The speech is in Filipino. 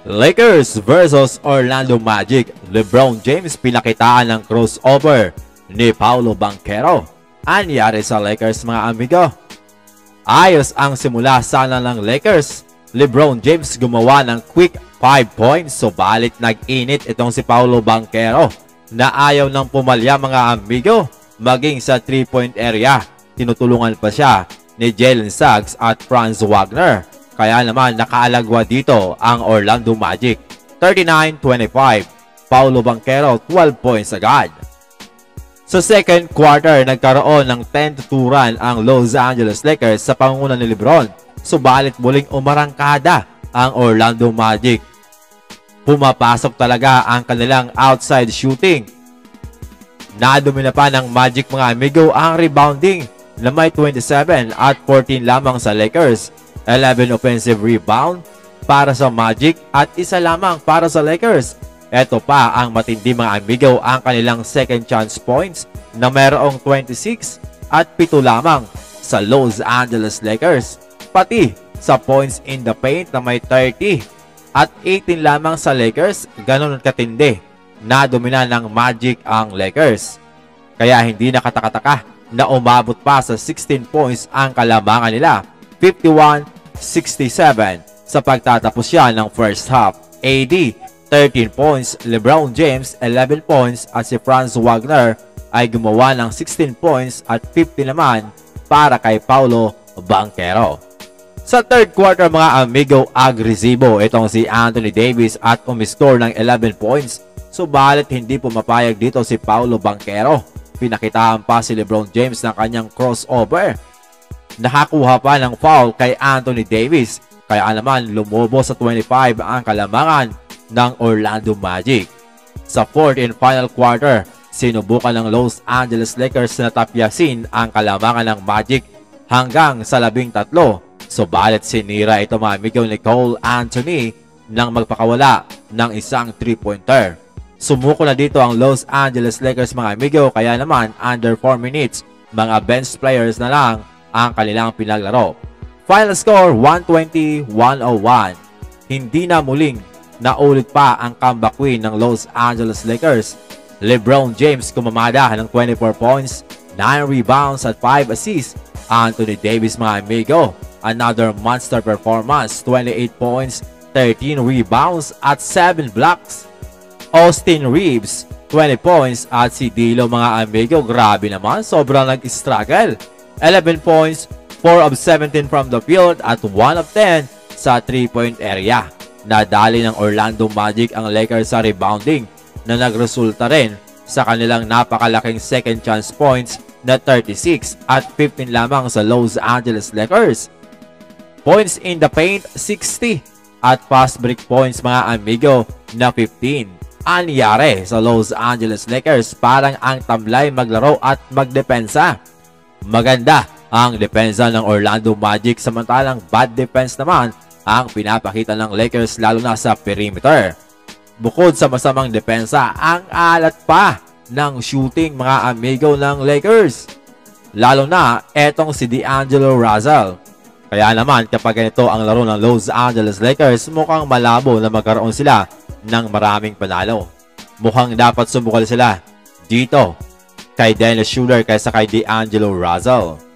Lakers versus Orlando Magic. LeBron James pinakitaan ng crossover ni Paolo Banchero. Anyari sa Lakers mga amigo? Ayos ang simula sana ng Lakers. LeBron James gumawa ng quick 5 points, subalit nag-init itong si Paolo Banchero na ayaw ng pumalya mga amigo. Maging sa 3-point area, tinutulungan pa siya ni Jalen Suggs at Franz Wagner. Kaya naman nakaalagwa dito ang Orlando Magic. 39-25. Paolo Banchero 12 points agad. Sa second quarter, nagkaroon ng 10-2 run ang Los Angeles Lakers sa pangunguna ni LeBron. Subalit muling umarangkada ang Orlando Magic. Pumapasok talaga ang kanilang outside shooting. Nadumina pa ng Magic mga amigo ang rebounding na may 27 at 14 lamang sa Lakers. 11 offensive rebound para sa Magic at isa lamang para sa Lakers. Ito pa ang matindi mga amigo, ang kanilang second chance points na mayroong 26 at 7 lamang sa Los Angeles Lakers. Pati sa points in the paint na may 30 at 18 lamang sa Lakers, ganun katindi na domina ng Magic ang Lakers. Kaya hindi nakatakataka na umabot pa sa 16 points ang kalamangan nila. 51-67 sa pagtatapos siya ng first half. AD 13 points, LeBron James 11 points at si Franz Wagner ay gumawa ng 16 points at 50 naman para kay Paolo Banchero. Sa third quarter mga amigo, agresibo itong si Anthony Davis at umiscore ng 11 points. Subalit hindi pumapayag dito si Paolo Banchero. Pinakitaan pa si LeBron James ng kanyang crossover. Nakakuha pa ng foul kay Anthony Davis. Kaya naman lumobo sa 25 ang kalamangan ng Orlando Magic. Sa fourth and final quarter, sinubukan ng Los Angeles Lakers na tapyasin ang kalamangan ng Magic hanggang sa 13. Subalit sinira ito mga amigo ni Cole Anthony nang magpakawala ng isang 3-pointer. Sumuko na dito ang Los Angeles Lakers mga amigo, kaya naman under 4 minutes, mga bench players na lang ang kanilang pinaglaro. Final score 120-101. Hindi na muling naulit pa ang comeback win ng Los Angeles Lakers. LeBron James kumamada ng 24 points, 9 rebounds at 5 assists. Anthony Davis mga amigo, another monster performance, 28 points, 13 rebounds at 7 blocks. Austin Reeves 20 points at si D'Lo mga amigo, grabe naman, sobrang nag-struggle. 11 points, 4 of 17 from the field at 1 of 10 sa 3-point area. Nadali ng Orlando Magic ang Lakers sa rebounding na nagresulta rin sa kanilang napakalaking second chance points na 36 at 15 lamang sa Los Angeles Lakers. Points in the paint 60 at fast break points mga amigo na 15. Anyari sa Los Angeles Lakers, parang ang tamlay maglaro at magdepensa. Maganda ang depensa ng Orlando Magic, samantalang bad defense naman ang pinapakita ng Lakers lalo na sa perimeter. Bukod sa masamang depensa, ang alat pa ng shooting mga amigo ng Lakers. Lalo na etong si D'Angelo Russell. Kaya naman kapag ganito ang laro ng Los Angeles Lakers, mukhang malabo na magkaroon sila ng maraming panalo. Mukhang dapat sumukal sila dito kay Dennis Schroeder kaysa kay D'Angelo Russell.